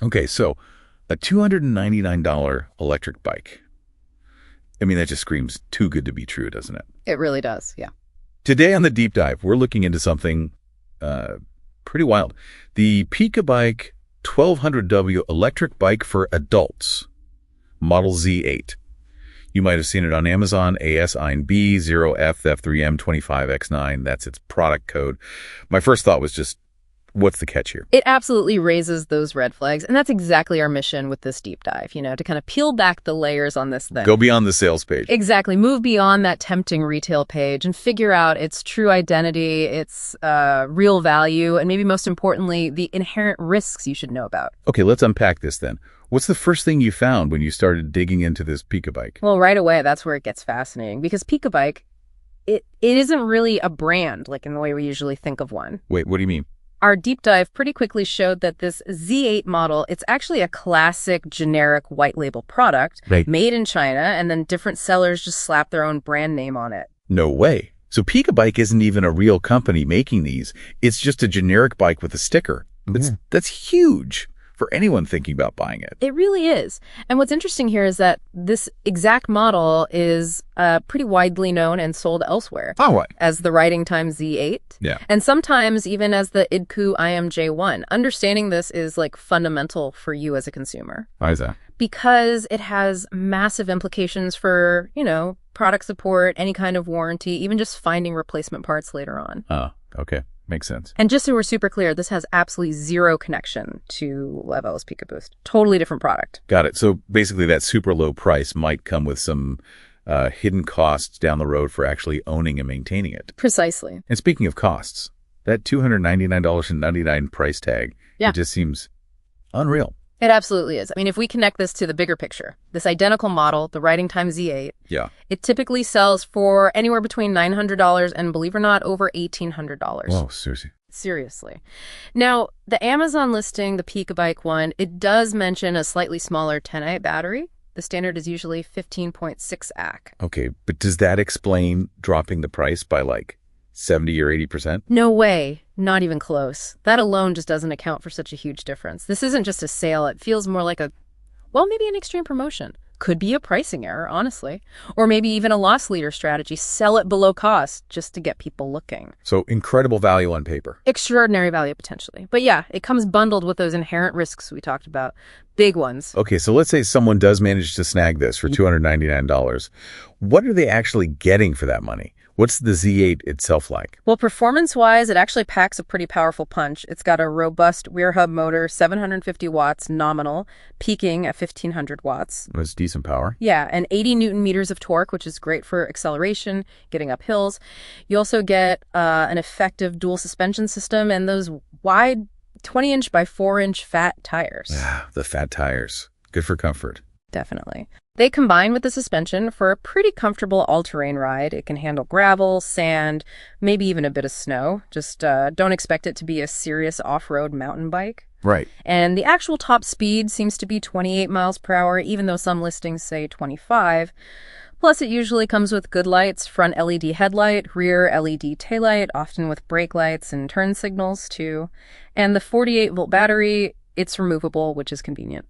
Okay, so a $299 electric bike. I mean, that just screams too good to be true, doesn't it? It really does, yeah. Today on the Deep Dive, we're looking into something pretty wild. The PikaBike 1200W electric bike for adults, model Z8. You might have seen it on Amazon, ASINB 0FF3M25X9. That's its product code. My first thought was just, what's the catch here? It absolutely raises those red flags, and that's exactly our mission with this deep dive, to kind of peel back the layers on this thing. Go beyond the sales page. Exactly. Move beyond that tempting retail page and figure out its true identity, its real value, and maybe most importantly, the inherent risks you should know about. Okay, let's unpack this then. What's the first thing you found when you started digging into this PikaBike? Well, right away, that's where it gets fascinating, because PikaBike, it isn't really a brand like in the way we usually think of one. Wait, what do you mean? Our deep dive pretty quickly showed that this Z8 model, it's actually a classic generic white label product made in China, and then different sellers just slap their own brand name on it. No way. So PikaBike isn't even a real company making these. It's just a generic bike with a sticker. That's huge for anyone thinking about buying it. It really is. And what's interesting here is that this exact model is pretty widely known and sold elsewhere. Oh, what? As the Riding Time Z8. Yeah. And sometimes even as the IDCU IMJ1. Understanding this is like fundamental for you as a consumer. Why is that? Because it has massive implications for, product support, any kind of warranty, even just finding replacement parts later on. Oh, okay. Makes sense. And just so we're super clear, this has absolutely zero connection to Level's PikaBoost. Totally different product. Got it. So basically that super low price might come with some hidden costs down the road for actually owning and maintaining it. Precisely. And speaking of costs, that $299.99 price tag, it just seems unreal. It absolutely is. I mean, if we connect this to the bigger picture, this identical model, the Riding Time Z8, it typically sells for anywhere between $900 and, believe it or not, over $1,800. Whoa, seriously? Seriously. Now, the Amazon listing, the PikaBike one, it does mention a slightly smaller 10-amp battery. The standard is usually 15.6 ACK. Okay, but does that explain dropping the price by like 70 or 80%? No way. Not even close. That alone just doesn't account for such a huge difference. This isn't just a sale. It feels more like maybe an extreme promotion. Could be a pricing error, honestly. Or maybe even a loss leader strategy. Sell it below cost just to get people looking. So incredible value on paper. Extraordinary value, potentially. But yeah, it comes bundled with those inherent risks we talked about. Big ones. Okay, so let's say someone does manage to snag this for $299. What are they actually getting for that money? What's the Z8 itself like? Well, performance-wise, it actually packs a pretty powerful punch. It's got a robust rear hub motor, 750 watts nominal, peaking at 1,500 watts. That's decent power. Yeah, and 80 Newton meters of torque, which is great for acceleration, getting up hills. You also get an effective dual suspension system and those wide 20-inch by 4-inch fat tires. Yeah, the fat tires. Good for comfort. Definitely. They combine with the suspension for a pretty comfortable all-terrain ride. It can handle gravel, sand, maybe even a bit of snow. Just don't expect it to be a serious off-road mountain bike. Right. And the actual top speed seems to be 28 miles per hour, even though some listings say 25. Plus, it usually comes with good lights, front LED headlight, rear LED taillight, often with brake lights and turn signals, too. And the 48-volt battery, it's removable, which is convenient.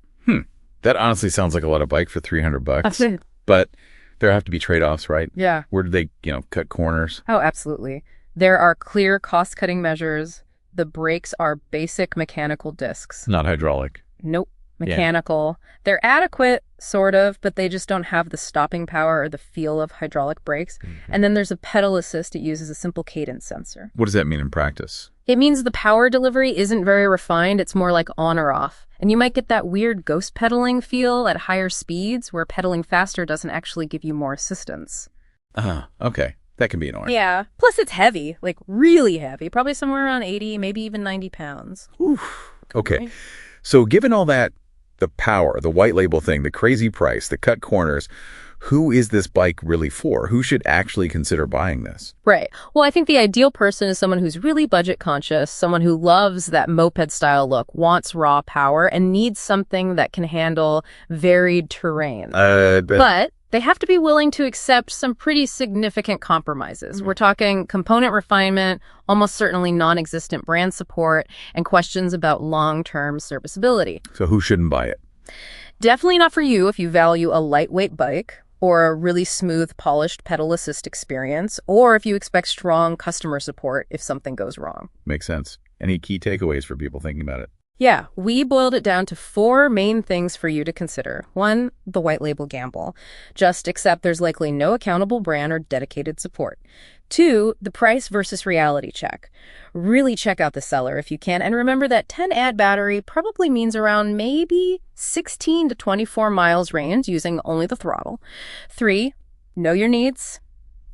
That honestly sounds like a lot of bike for $300. But there have to be trade-offs, right? Yeah. Where do they, cut corners? Oh, absolutely. There are clear cost-cutting measures. The brakes are basic mechanical discs. Not hydraulic. Nope. Mechanical. Yeah. They're adequate, sort of, but they just don't have the stopping power or the feel of hydraulic brakes. And then there's a pedal assist. It uses a simple cadence sensor. What does that mean in practice? It means the power delivery isn't very refined. It's more like on or off. And you might get that weird ghost pedaling feel at higher speeds where pedaling faster doesn't actually give you more assistance. Okay. That can be annoying. Yeah. Plus it's heavy, like really heavy, probably somewhere around 80, maybe even 90 pounds. Oof. Okay. So given all that, the power, the white label thing, the crazy price, the cut corners, who is this bike really for? Who should actually consider buying this? Right. Well, I think the ideal person is someone who's really budget conscious, someone who loves that moped-style look, wants raw power, and needs something that can handle varied terrain. But They have to be willing to accept some pretty significant compromises. We're talking component refinement, almost certainly non-existent brand support, and questions about long-term serviceability. So who shouldn't buy it? Definitely not for you if you value a lightweight bike or a really smooth, polished pedal assist experience, or if you expect strong customer support if something goes wrong. Makes sense. Any key takeaways for people thinking about it? Yeah, we boiled it down to 4 main things for you to consider. 1, the white label gamble. Just accept there's likely no accountable brand or dedicated support. 2, the price versus reality check. Really check out the seller if you can, and remember that 10-amp battery probably means around maybe 16 to 24 miles range using only the throttle. 3, know your needs.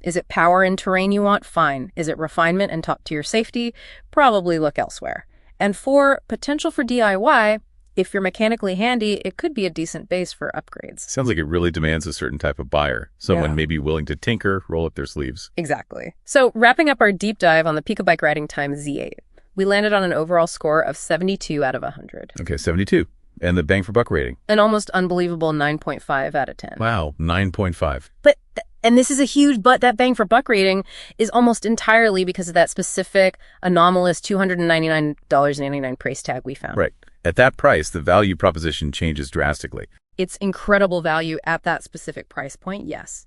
Is it power and terrain you want? Fine. Is it refinement and top-tier safety? Probably look elsewhere. And 4, potential for DIY. If you're mechanically handy, it could be a decent base for upgrades. Sounds like it really demands a certain type of buyer. Someone maybe willing to tinker, roll up their sleeves. Exactly. So wrapping up our deep dive on the PikaBike Riding Time Z8, we landed on an overall score of 72 out of 100. Okay, 72. And the bang for buck rating? An almost unbelievable 9.5 out of 10. Wow, 9.5. And this is a huge but, that bang for buck rating is almost entirely because of that specific anomalous $299.99 price tag we found. Right. At that price, the value proposition changes drastically. It's incredible value at that specific price point, yes.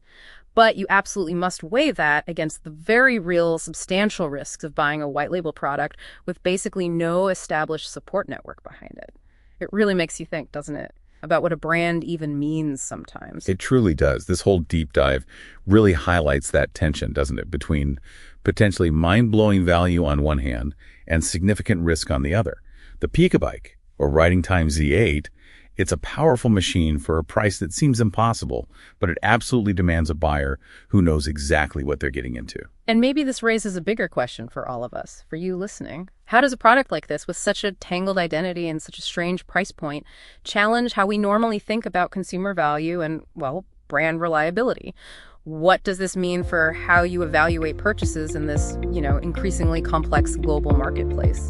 But you absolutely must weigh that against the very real, substantial risks of buying a white label product with basically no established support network behind it. It really makes you think, doesn't it? About what a brand even means sometimes. It truly does. This whole deep dive really highlights that tension, doesn't it, between potentially mind-blowing value on one hand and significant risk on the other. The PikaBike, or Riding Time Z8, it's a powerful machine for a price that seems impossible, but it absolutely demands a buyer who knows exactly what they're getting into. And maybe this raises a bigger question for all of us, for you listening. How does a product like this, with such a tangled identity and such a strange price point, challenge how we normally think about consumer value and, well, brand reliability? What does this mean for how you evaluate purchases in this, increasingly complex global marketplace?